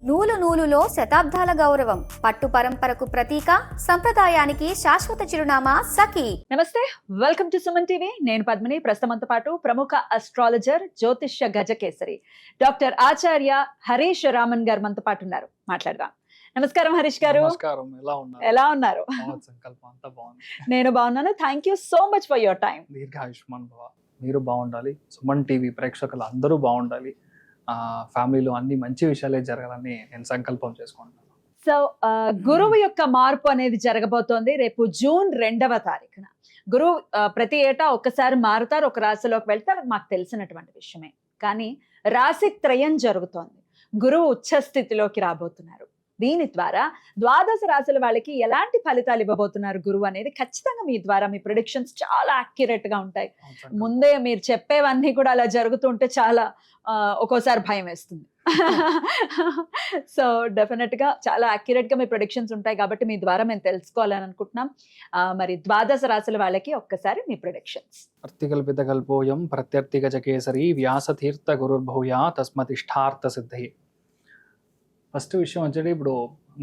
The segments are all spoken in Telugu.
నూలు నూలులో శతాబ్దాల గౌరవం, పట్టు పరంపరకు ప్రతీక, సంప్రదాయానికి శాశ్వత చిరునామా సఖీ. నమస్తే, వెల్కమ్ టు సుమన్ టీవీ. నేను పద్మిని. ప్రస్తుతంతో పాటు ప్రముఖ అస్ట్రాలజర్, జ్యోతిష్య గజకేసరి డాక్టర్ ఆచార్య హరీష్ రామన్ గారు మనతో పాటు ఉన్నారు. మాట్లాడదాం. నమస్కారం హరీష్ గారు. నమస్కారం. ఎలా ఉన్నారు? సంకల్పం అంతా బాగుంది. నేను బాగున్నాను. Thank you so much for your time. దీర్ఘాయుష్మాన్ భవ. మీరు బాగుండాలి, సుమన్ టీవీ ప్రేక్షకులు అందరూ బాగుండాలి, ఫ్యామిలీలో అన్ని మంచి విషయాలే జరగాలని నేను సంకల్పం చేసుకుంటున్నాను. సో గురువు యొక్క మార్పు అనేది జరగబోతోంది రేపు జూన్ 2వ తారీఖున. గురువు ప్రతి ఏటా ఒక్కసారి మారుతారు, ఒక రాశిలోకి వెళ్తారు, మాకు తెలిసినటువంటి విషయమే. కానీ రాశి త్రయం జరుగుతోంది. గురువు ఉచ్చ స్థితిలోకి రాబోతున్నారు. దీని ద్వారా ద్వాదశ రాశుల వాళ్ళకి ఎలాంటి ఫలితాలు ఇవ్వబోతున్నారు గురువు అనేది ఖచ్చితంగా మీ ద్వారా మీ ప్రిడిక్షన్స్ చాలా యాక్యురేట్ గా ఉంటాయి. ముందే మీరు చెప్పేవన్నీ కూడా అలా జరుగుతుంటే చాలా ఒక్కోసారి భయం వేస్తుంది. సో డెఫినెట్ గా చాలా యాక్యురేట్ గా మీ ప్రిడిక్షన్స్ ఉంటాయి కాబట్టి మీ ద్వారా మేము తెలుసుకోవాలని అనుకుంటున్నాం. మరి ద్వాదశ రాశుల వాళ్ళకి ఒక్కసారి మీ ప్రిడిక్షన్స్. అర్థికల్పిత కల్పోయం ప్రత్యర్థి గజకేసరి వ్యాసతీర్థ గురుర్భూయా తస్మతిష్టార్థ సిద్ధి. ఫస్ట్ విషయం వచ్చేది, ఇప్పుడు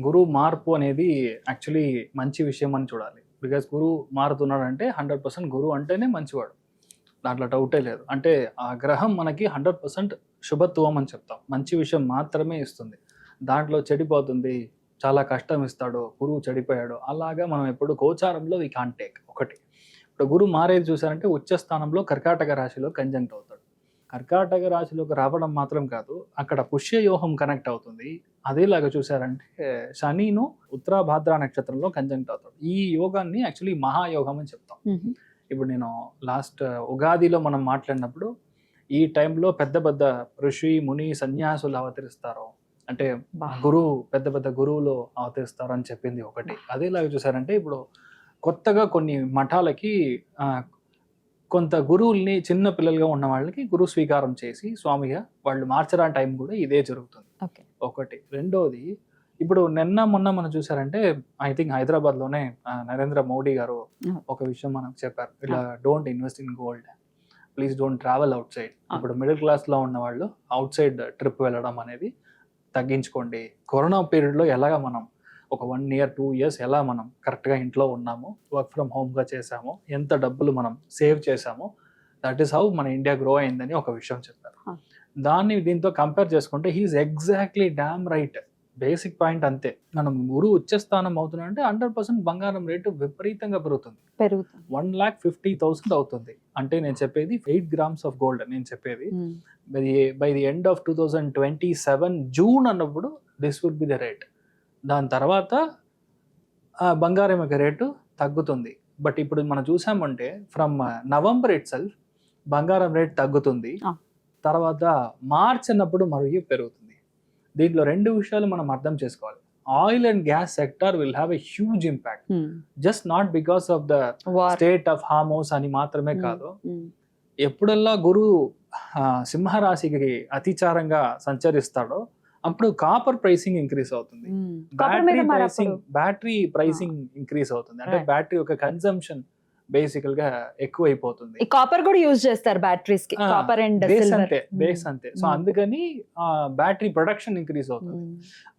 గురువు మార్పు అనేది యాక్చువల్లీ మంచి విషయం అని చూడాలి. బికాస్ గురువు మారుతున్నాడంటే 100% గురువు అంటేనే మంచివాడు, దాంట్లో డౌటే లేదు. అంటే ఆ గ్రహం మనకి 100% శుభత్వం అని చెప్తాం. మంచి విషయం మాత్రమే ఇస్తుంది, దాంట్లో చెడిపోతుంది, చాలా కష్టం ఇస్తాడు, గురువు చెడిపోయాడు అలాగా మనం ఎప్పుడు గోచారంలో వి కాంట్ టేక్. ఒకటి, ఇప్పుడు గురువు మారేది చూసారంటే ఉచ్చ స్థానంలో కర్కాటక రాశిలో కంజంక్ట్ అవుతాడు. కర్కాటక రాశిలోకి రావడం మాత్రం కాదు, అక్కడ పుష్యయోహం కనెక్ట్ అవుతుంది. అదేలాగా చూసారంటే శనిను ఉత్తరాభాద్ర నక్షత్రంలో కంజంక్ట్ అవుతాడు. ఈ యోగాన్ని యాక్చువల్లీ మహాయోగం అని చెప్తాం. ఇప్పుడు నేను లాస్ట్ ఉగాదిలో మనం మాట్లాడినప్పుడు ఈ టైంలో పెద్ద పెద్ద ఋషి ముని సన్యాసులు అవతరిస్తారు, అంటే గురువు పెద్ద పెద్ద గురువులు అవతరిస్తారు అని చెప్పింది ఒకటి. అదేలాగా చూసారంటే ఇప్పుడు కొత్తగా కొన్ని మఠాలకి కొంత గురువుల్ని చిన్న పిల్లలుగా ఉన్న వాళ్ళకి గురువు స్వీకారం చేసి స్వామిగా వాళ్ళు మార్చరా టైం కూడా ఇదే జరుగుతుంది. ఒకటి. రెండోది, ఇప్పుడు నిన్న మొన్న మనం చూసారంటే ఐ థింక్ హైదరాబాద్లోనే నరేంద్ర మోడీ గారు ఒక విషయం మనకు చెప్పారు, ఇలా don't invest in gold, please don't travel out side. ఇప్పుడు మిడిల్ క్లాస్లో ఉన్న వాళ్ళు అవుట్ సైడ్ ట్రిప్ వెళ్ళడం అనేది తగ్గించుకోండి. కరోనా పీరియడ్లో ఎలాగ మనం ఒక 1 year 2 years ఎలా మనం కరెక్ట్గా ఇంట్లో ఉన్నాము, వర్క్ ఫ్రమ్ హోమ్గా చేసాము, ఎంత డబ్బులు మనం సేవ్ చేసామో, దట్ ఈస్ హౌ మన ఇండియా గ్రో అయిందని ఒక విషయం చెప్పారు. దాన్ని దీంతో కంపేర్ చేసుకుంటే he is exactly damn right. Basic point అంతే. మనం గురువు ఉచ్చస్థానం అవుతున్నా అంటే 100% బంగారం రేటు విపరీతంగా పెరుగుతుంది. 1,50,000 అవుతుంది. అంటే నేను చెప్పేది 8 grams ఆఫ్ గోల్డ్. నేను చెప్పేది by the end of 2027 June అన్నప్పుడు this would be the rate. దాని తర్వాత బంగారం యొక్క రేటు తగ్గుతుంది. బట్ ఇప్పుడు మనం చూసామంటే ఫ్రమ్ నవంబర్ ఇట్ సెల్ఫ్ బంగారం రేట్ తగ్గుతుంది, తర్వాత మార్చ్ అన్నప్పుడు మరియు పెరుగుతుంది. దీంట్లో 2 విషయాలు మనం అర్థం చేసుకోవాలి. Oil and gas sector will have a huge impact, just not because of the state of Hormuz అని మాత్రమే కాదు. ఎప్పుడల్లా గురువు సింహరాశికి అతిచారంగా సంచరిస్తాడో అప్పుడు కాపర్ ప్రైసింగ్ ఇంక్రీజ్ అవుతుంది, బ్యాటరీ ప్రైసింగ్ ఇంక్రీజ్ అవుతుంది. అంటే బ్యాటరీ యొక్క కన్సంప్షన్ బేసికల్ గా ఎక్కువైపోతుంది. కాపర్ కూడా యూజ్ చేస్తారు బ్యాటరీస్ కి, కాపర్ అండ్ బేస్ అంతే. సో అందుకని బ్యాటరీ ప్రొడక్షన్ ఇంక్రీజ్ అవుతుంది.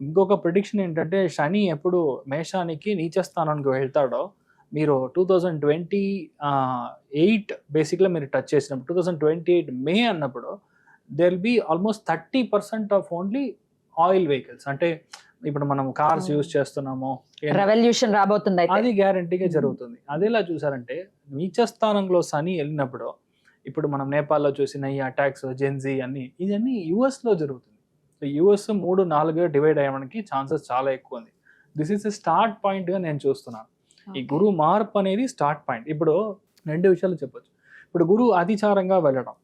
ఇంకొక ప్రిడిక్షన్ ఏంటంటే, శని ఎప్పుడు మేషానికి నీచ స్థానానికి వెళ్తాడో, మీరు 2028 బేసిక్గా మీరు టచ్ చేసినప్పుడు 2028 మే అన్నప్పుడు there will be almost 30% of only oil vehicles. అంటే ఇప్పుడు మనం కార్స్ యూజ్ చేస్తున్నాము, రెవల్యూషన్ రాబోతుంది, అది గ్యారంటీగా జరుగుతుంది. అదేలా చూసారంటే నీచ స్థానంలో శని వెళ్ళినప్పుడు, ఇప్పుడు మనం నేపాల్లో చూసిన ఈ అటాక్స్, జెన్జీ అన్ని ఇవన్నీ యుఎస్ లో జరుగుతుంది. సో యుఎస్ 3-4గా డివైడ్ అయ్యడానికి ఛాన్సెస్ చాలా ఎక్కువ ఉంది. This is a start point గా నేను చూస్తున్నాను. ఈ గురువు మార్పు అనేది స్టార్ట్ పాయింట్. ఇప్పుడు 2 విషయాలు చెప్పొచ్చు. ఇప్పుడు గురువు అతిచారంగా వెళ్ళడం,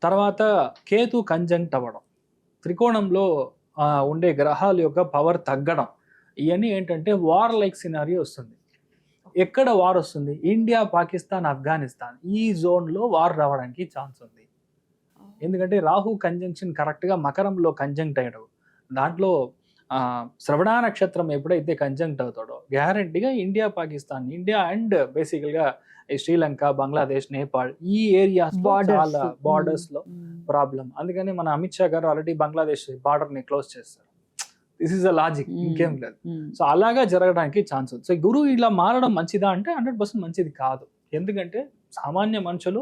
తర్వాత కేతు కంజంక్ట్ అవ్వడం, త్రికోణంలో ఉండే గ్రహాల యొక్క పవర్ తగ్గడం, ఇవన్నీ ఏంటంటే వార్ లైక్ సినారియో వస్తుంది. ఎక్కడ వార్ వస్తుంది? ఇండియా, పాకిస్తాన్, ఆఫ్ఘనిస్తాన్ ఈ జోన్లో వార్ రావడానికి ఛాన్స్ ఉంది. ఎందుకంటే రాహు కంజంక్షన్ కరెక్ట్గా మకరంలో కంజంక్ట్ అయ్యాడు. దాంట్లో శ్రవణ నక్షత్రం ఎప్పుడైతే కంజంక్ట్ అవుతాడో గ్యారంటీగా ఇండియా, పాకిస్తాన్, ఇండియా అండ్ బేసికల్గా శ్రీలంక, బంగ్లాదేశ్, నేపాల్ ఈ ఏరియాస్ చాలా బార్డర్స్ లో ప్రాబ్లం. అందుకని మన అమిత్ షా గారు ఆల్రెడీ బంగ్లాదేశ్ బార్డర్ ని క్లోజ్ చేస్తారు. This is a logic, Hmm. ఇంకేం లేదు. సో అలాగా జరగడానికి ఛాన్స్ ఉంది. సో గురువు ఇలా మారడం మంచిదా అంటే 100% మంచిది కాదు. ఎందుకంటే సామాన్య మనుషులు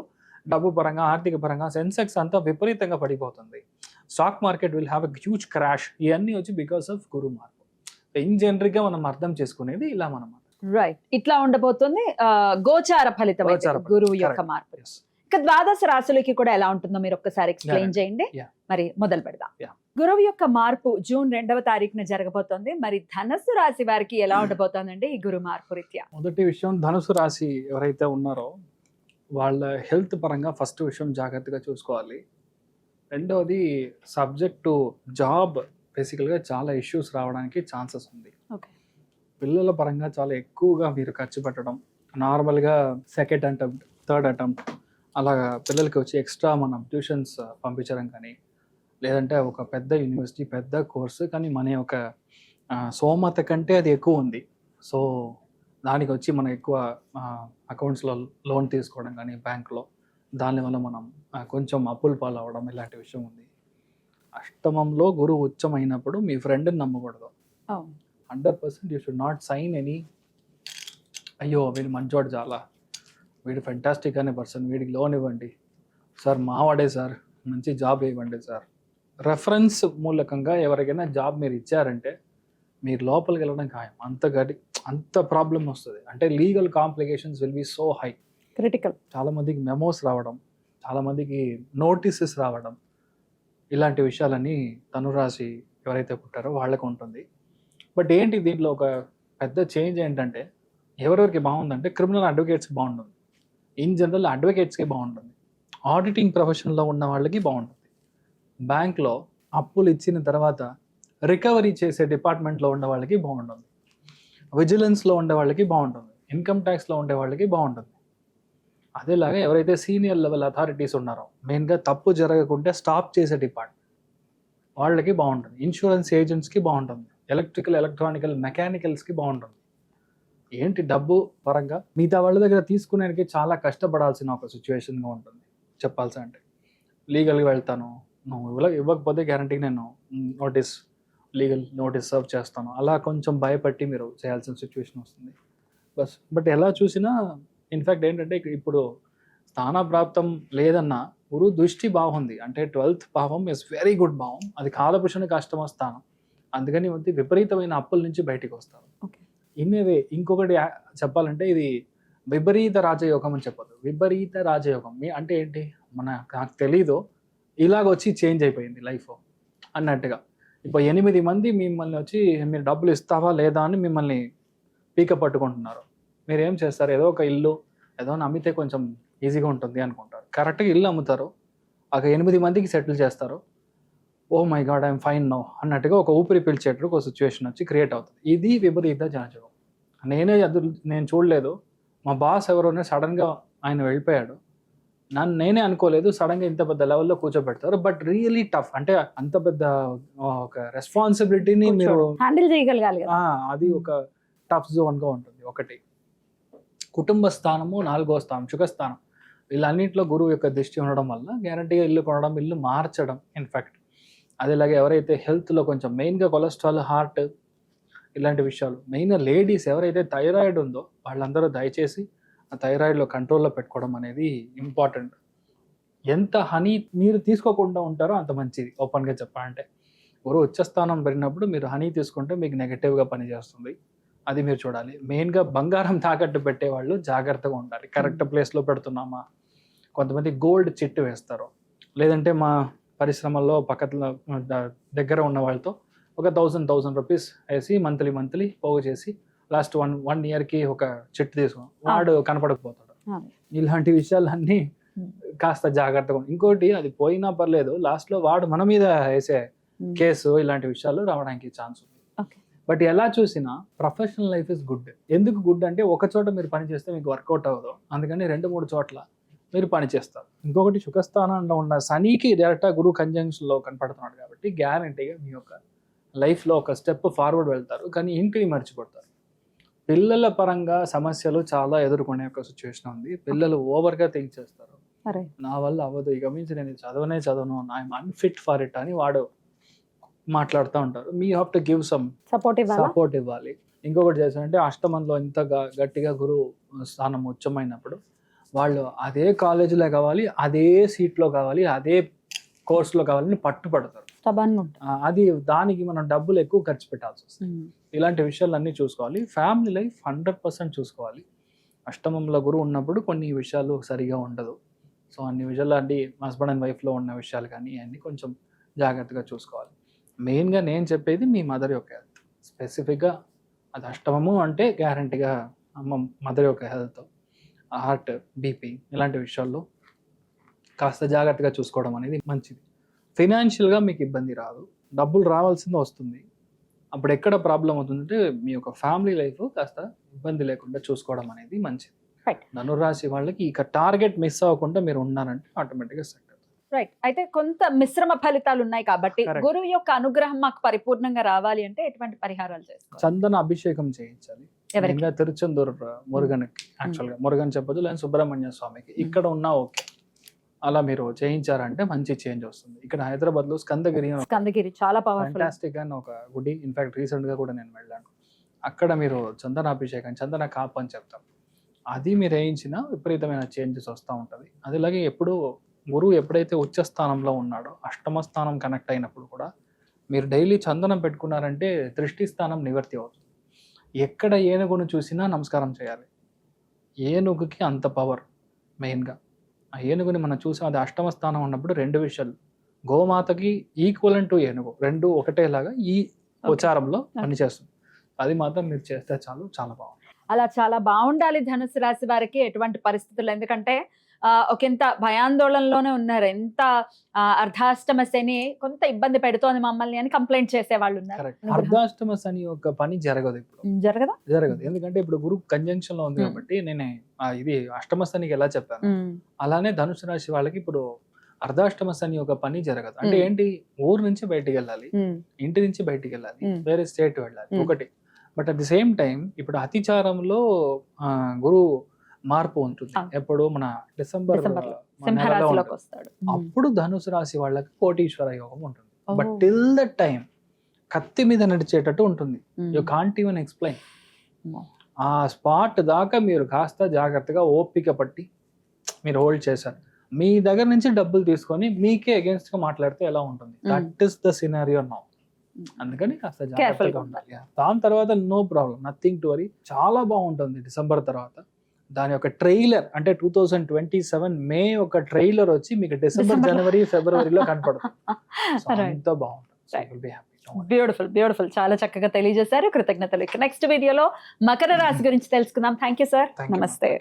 డబ్బు పరంగా, ఆర్థిక పరంగా సెన్సెక్స్ అంతా విపరీతంగా పడిపోతుంది. Stock market will have a huge crash. ఇవన్నీ వచ్చి బికాస్ ఆఫ్ గురువు మార్పు. ఇన్ జనరల్గా మనం అర్థం చేసుకునేది ఇలా మనం. రైట్, ఇట్లా ఉండబోతుంది గోచార ఫలితం అయితే, గోచార ఫలితం, గురువు యొక్క correct. మార్పు. Yes. ఇక ద్వాదశ రాశులకి కూడా ఎలా ఉంటుందో మీరు ఒక్కసారి ఎక్స్ప్లెయిన్ చేయండి. Yeah. మరి మొదలు పెడదాం. Yeah. గురువు యొక్క మార్పు జూన్ 2వ తారీఖున జరగబోతోంది. మరి ధనస్సు రాశి వారికి ఎలా ఉండబోతోందండి ఈ గురు మార్పు రీత్యా? మొదటి విషయం, ధనుసు రాశి ఎవరైతే ఉన్నారో వాళ్ళ హెల్త్ పరంగా ఫస్ట్ విషయం జాగ్రత్తగా చూసుకోవాలి. రెండవది సబ్జెక్ట్ టు జాబ్, బేసికల్గా చాలా ఇష్యూస్ రావడానికి ఛాన్సెస్ ఉంది. ఓకే. పిల్లల పరంగా చాలా ఎక్కువగా మీరు ఖర్చు పెట్టడం, నార్మల్గా సెకండ్ అటెంప్ట్, థర్డ్ అటెంప్ట్ అలాగా పిల్లలకి వచ్చి ఎక్స్ట్రా మనం ట్యూషన్స్ పంపించడం కానీ, లేదంటే ఒక పెద్ద యూనివర్సిటీ పెద్ద కోర్సు కానీ మన యొక్క స్తోమత కంటే అది ఎక్కువ ఉంది. సో దానికి వచ్చి మనం ఎక్కువ అకౌంట్స్లో లోన్ తీసుకోవడం కానీ బ్యాంక్లో, దానివల్ల మనం కొంచెం అప్పుల పాలు అవ్వడం ఇలాంటి విషయం ఉంది. అష్టమంలో గురువు ఉచ్చమైనప్పుడు మీ ఫ్రెండ్ని నమ్మకూడదు. 100% you should not sign any, అయ్యో వీడు మంచోడు, చాలా వీడు ఫెంటాస్టిక్ అనే పర్సన్, వీడికి లోన్ ఇవ్వండి సార్, మావాడే సార్, మంచి జాబ్ ఇవ్వండి సార్. రెఫరెన్స్ మూలకంగా ఎవరికైనా జాబ్ మీరు ఇచ్చారంటే మీరు లోపలికి వెళ్ళడం ఖాయం. అంత ప్రాబ్లం వస్తుంది. అంటే legal complications will be so high, critical. చాలామందికి మెమోస్ రావడం, చాలామందికి నోటీసెస్ రావడం, ఇలాంటి విషయాలన్నీ ధనురాశి ఎవరైతే పుట్టారో వాళ్ళకు ఉంటుంది. బట్ ఏంటి దీంట్లో ఒక పెద్ద చేంజ్ ఏంటంటే, ఎవరెవరికి బాగుందంటే క్రిమినల్ అడ్వకేట్స్కి బాగుంటుంది, ఇన్ జనరల్ అడ్వకేట్స్కి బాగుంటుంది, ఆడిటింగ్ ప్రొఫెషన్లో ఉన్న వాళ్ళకి బాగుంటుంది, బ్యాంక్లో అప్పులు ఇచ్చిన తర్వాత రికవరీ చేసే డిపార్ట్మెంట్లో ఉండే వాళ్ళకి బాగుంటుంది, విజిలెన్స్లో ఉండే వాళ్ళకి బాగుంటుంది, ఇన్కమ్ ట్యాక్స్లో ఉండే వాళ్ళకి బాగుంటుంది. అదేలాగా ఎవరైతే సీనియర్ లెవెల్ అథారిటీస్ ఉన్నారో, మెయిన్గా తప్పు జరగకుంటే స్టాప్ చేసే డిపార్ట్మెంట్ వాళ్ళకి బాగుంటుంది, ఇన్సూరెన్స్ ఏజెంట్స్కి బాగుంటుంది, ఎలక్ట్రికల్, ఎలక్ట్రానికల్, మెకానికల్స్కి బాగుంటుంది. ఏంటి డబ్బు పరంగా మిగతా వాళ్ళ దగ్గర తీసుకునేకి చాలా కష్టపడాల్సిన ఒక సిచ్యువేషన్గా ఉంటుంది. చెప్పాల్సి అంటే లీగల్గా వెళ్తాను, నువ్వు ఇవ్వకపోతే గ్యారంటీకి నేను లీగల్ నోటీస్ సర్వ్ చేస్తాను, అలా కొంచెం భయపట్టి మీరు చేయాల్సిన సిచ్యువేషన్ వస్తుంది. బట్ ఎలా చూసినా ఇన్ఫ్యాక్ట్ ఏంటంటే ఇప్పుడు స్థానప్రాప్తం లేదన్నా గురు దృష్టి బాగుంది. అంటే 12th భావం ఇస్ వెరీ గుడ్ భావం, అది కాలపురుషునికి అష్టమ స్థానం. అందుకని విపరీతమైన అప్పుల నుంచి బయటికి వస్తారు. ఇన్నేవే ఇంకొకటి చెప్పాలంటే ఇది విపరీత రాజయోగం అని చెప్పదు, విపరీత రాజయోగం. అంటే ఏంటి, నాకు తెలీదు, ఇలాగ వచ్చి చేంజ్ అయిపోయింది లైఫ్ అన్నట్టుగా. ఇప్పుడు 8 మంది మిమ్మల్ని వచ్చి మీరు డబ్బులు ఇస్తావా లేదా అని మిమ్మల్ని పీక పట్టుకుంటున్నారు. మీరు ఏం చేస్తారు, ఏదో ఒక ఇల్లు ఏదో అమ్మితే కొంచెం ఈజీగా ఉంటుంది అనుకుంటారు. కరెక్ట్గా ఇల్లు అమ్ముతారు, ఒక 8 మందికి సెటిల్ చేస్తారు. Oh my God I'm fine no అన్నట్టుగా ఒక ఊపిరి పీల్చేటప్పుడు ఒక సిచ్యువేషన్ వచ్చి క్రియేట్ అవుతుంది. ఇది విపరీత జనజోగం. నేను చూడలేదు, మా బాస్ ఎవరోనే సడన్గా ఆయన వెళ్ళిపోయాడు, నేనే అనుకోలేదు, సడన్గా ఇంత పెద్ద లెవెల్లో కూర్చోబెడతారు. బట్ రియలీ టఫ్, అంటే అంత పెద్ద ఒక రెస్పాన్సిబిలిటీని మీరు హ్యాండిల్ చేయగలగాలి. అది ఒక టఫ్ జోన్గా ఉంటుంది. ఒకటి కుటుంబ స్థానము, 4వ స్థానం సుఖస్థానం, వీళ్ళన్నింటిలో గురువు యొక్క దృష్టి ఉండడం వల్ల గ్యారంటీగా ఇల్లు కొనడం, ఇల్లు మార్చడం. ఇన్ఫ్యాక్ట్ అదేలాగే ఎవరైతే హెల్త్లో కొంచెం మెయిన్గా కొలెస్ట్రాల్, హార్ట్ ఇలాంటి విషయాలు, మెయిన్గా లేడీస్ ఎవరైతే థైరాయిడ్ ఉందో వాళ్ళందరూ దయచేసి ఆ థైరాయిడ్లో కంట్రోల్లో పెట్టుకోవడం అనేది ఇంపార్టెంట్. ఎంత హనీ మీరు తీసుకోకుండా ఉంటారో అంత మంచిది. ఓపెన్గా చెప్పాలంటే గురువు ఉచ్చస్థానం పెరిగినప్పుడు మీరు హనీ తీసుకుంటే మీకు నెగటివ్గా పనిచేస్తుంది, అది మీరు చూడాలి. మెయిన్గా బంగారం తాకట్టు పెట్టేవాళ్ళు జాగ్రత్తగా ఉండాలి, కరెక్ట్ ప్లేస్లో పెడుతున్నామా. కొంతమంది గోల్డ్ చిట్టు వేస్తారు, లేదంటే మా పరిశ్రమల్లో దగ్గర ఉన్న వాళ్ళతో ఒక 1000 రూపీస్ వేసి మంత్లీ పోగు చేసి లాస్ట్ 1 ఇయర్కి ఒక చిట్టు తీసుకుని వాడు కనపడకపోతాడు. ఇలాంటి విషయాలన్నీ కాస్త జాగ్రత్తగా. ఇంకోటి, అది పోయినా పర్లేదు, లాస్ట్లో వాడు మన మీద వేసే కేసు, ఇలాంటి విషయాలు రావడానికి ఛాన్స్ ఉంది. బట్ ఎలా చూసినా ప్రొఫెషనల్ లైఫ్ ఇస్ గుడ్. ఎందుకు గుడ్ అంటే, ఒక చోట మీరు పని చేస్తే మీకు వర్కౌట్ అవ్వదు, అందుకని 2-3 చోట్ల మీరు పని చేస్తారు. ఇంకొకటి సుఖస్థానంలో ఉన్న శనికి డైరెక్ట్గా గురువు కంజంక్షన్లో కనపడుతున్నాడు కాబట్టి గ్యారంటీగా మీ యొక్క లైఫ్లో ఒక స్టెప్ ఫార్వర్డ్ వెళ్తారు, కానీ ఇంటిని మర్చిపోతారు. పిల్లల పరంగా సమస్యలు చాలా ఎదుర్కొనే ఒక సిచ్యువేషన్ ఉంది. పిల్లలు ఓవర్గా థింక్ చేస్తారు, నా వల్ల అవ్వదు, ఇక మించి నేను చదవను, ఐఎమ్ అన్ఫిట్ ఫర్ ఇట్ అని వాడు మాట్లాడుతూ ఉంటారు. మీ have to give some support ఇవ్వాలా? సపోర్ట్ ఇవ్వాలి. ఇంకొకటి చేశారంటే అష్టమంలో ఇంత గట్టిగా గురువు స్థానం ఉచ్చమైనప్పుడు వాళ్ళు అదే కాలేజీలో కావాలి, అదే సీట్లో కావాలి, అదే కోర్సులో కావాలని పట్టుపడతారు. స్టబన్గా ఉంటారు. అది దానికి మనం డబ్బులు ఎక్కువ ఖర్చు పెట్టాల్సి వస్తుంది. ఇలాంటి విషయాలన్నీ చూసుకోవాలి. ఫ్యామిలీ లైఫ్ 100% చూసుకోవాలి. అష్టమంలో గురువు ఉన్నప్పుడు కొన్ని విషయాలు సరిగా ఉండదు. సో అన్ని విషయాలు అంటే హస్బెండ్ అండ్ వైఫ్లో ఉన్న విషయాలు కానీ అన్నీ కొంచెం జాగ్రత్తగా చూసుకోవాలి. మెయిన్గా నేను చెప్పేది మీ మదర్ యొక్క హెల్త్. స్పెసిఫిక్గా అది అష్టమము అంటే గ్యారంటీగా మదర్ యొక్క హెల్త్, హార్ట్, బీపీ ఇలాంటి విషయాల్లో కాస్త జాగ్రత్తగా చూసుకోవడం అనేది మంచిది. ఫైనాన్షియల్గా మీకు ఇబ్బంది రాదు, డబ్బులు రావాల్సింది వస్తుంది. అప్పుడు ఎక్కడ ప్రాబ్లం అవుతుందంటే మీ యొక్క ఫ్యామిలీ లైఫ్ కాస్త ఇబ్బంది లేకుండా చూసుకోవడం అనేది మంచిది. ధనురాశి వాళ్ళకి ఇక టార్గెట్ మిస్ అవ్వకుండా మీరు ఉన్నారంటే ఆటోమేటిక్గా సెట్ అవుతుంది. రైట్. అయితే కొంత మిశ్రమ ఫలితాలు ఉన్నాయి కాబట్టి గురువు యొక్క అనుగ్రహం మాకు పరిపూర్ణంగా రావాలి అంటే ఎటువంటి పరిహారాలు చేసుకోవాలి? చందన అభిషేకం చేయించాలి. ఇంకా తిరుచెందూరు మురుగన్కి, యాక్చువల్గా మురుగన్ చెప్పదు, లేదా సుబ్రహ్మణ్య స్వామికి ఇక్కడ ఉన్నా ఓకే. అలా మీరు చేయించారంటే మంచి చేంజ్ వస్తుంది. ఇక్కడ హైదరాబాద్ లో స్కందగిరి చాలా పవర్ఫుల్, ఫ్యాంటాస్టిక్ అని ఒక గుడి. ఇన్ఫాక్ట్ రీసెంట్ గా కూడా నేను వెళ్ళాను. అక్కడ మీరు చందనాభిషేకం, చందన కాపు అని చెప్తాం, అది మీరు వేయించిన విపరీతమైన చేంజెస్ వస్తూ ఉంటుంది. అదిలాగే ఎప్పుడు గురువు ఎప్పుడైతే ఉచ్చ స్థానంలో ఉన్నాడో అష్టమ స్థానం కనెక్ట్ అయినప్పుడు కూడా మీరు డైలీ చందనం పెట్టుకున్నారంటే దృష్టి స్థానం నివర్తి అవుతుంది. ఎక్కడ ఏనుగును చూసినా నమస్కారం చేయాలి. ఏనుగుకి అంత పవర్. మెయిన్గా ఆ ఏనుగుని మనం చూసాం, అది అష్టమ స్థానం ఉన్నప్పుడు రెండు విషయాలు, గోమాతకి ఈక్వలెంట్ టు ఏనుగు, రెండు ఒకటేలాగా ఈ ఉచ్చారంలో పనిచేస్తుంది. అది మాత్రం మీరు చేస్తే చాలు, చాలా బాగుంటుంది. అలా చాలా బాగుండాలి ధనుసు రాశి వారికి ఎటువంటి పరిస్థితులు. ఎందుకంటే ఒకంత భయాందోళనలోనే ఉన్నారు. ఎంత అర్ధాష్టమ శని కొంత ఇబ్బంది పెడుతోంది మమ్మల్ని అని కంప్లైంట్ చేసే వాళ్ళు ఉన్నారు. అర్ధాష్టమ శని యొక్క పని జరగదు ఇప్పుడు, జరగదు. ఎందుకంటే ఇప్పుడు గురు కంజంక్షన్ లో ఉంది కాబట్టి నేను ఇది అష్టమ శనికి ఎలా చెప్పాను అలానే ధనుసు రాశి వాళ్ళకి ఇప్పుడు అర్ధాష్టమ శని యొక్క పని జరగదు. అంటే ఏంటి, ఊరు నుంచి బయటికి వెళ్ళాలి, ఇంటి నుంచి బయటికి వెళ్ళాలి, వేరే స్టేట్ వెళ్ళాలి ఒకటి. But at the same time ఇప్పుడు అతిచారంలో గురువు మార్పు ఉంటుంది. ఎప్పుడు మన డిసెంబర్ అప్పుడు ధనుసు రాశి వాళ్ళకి కోటీశ్వర యోగం ఉంటుంది. బట్ టిల్ ద టైం కత్తి మీద నడిచేటట్టు ఉంటుంది. You can't even explain. ఆ స్పాట్ దాకా మీరు కాస్త జాగ్రత్తగా ఓపిక పట్టి మీరు హోల్డ్ చేశారు. మీ దగ్గర నుంచి డబ్బులు తీసుకొని మీకే అగేన్స్ట్ గా మాట్లాడితే ఎలా ఉంటుంది? That is the scenario now. అందుకని కాస్త జాగ్రత్తగా ఉండాలి. దాని తర్వాత no problem, nothing to worry. చాలా బాగుంటుంది డిసెంబర్ తర్వాత. దాని యొక్క ట్రైలర్ అంటే 2027 మే ఒక ట్రైలర్ వచ్చి మీకు డిసెంబర్, జనవరి, ఫిబ్రవరిలో కనపడుతుంది. అంత బాగుంటుంది. బ్యూటిఫుల్. చాలా చక్కగా తెలియజేశారు. కృతజ్ఞతలు. నెక్స్ట్ వీడియోలో మకర రాశి గురించి తెలుసుకుందాం. Thank you sir. నమస్తే.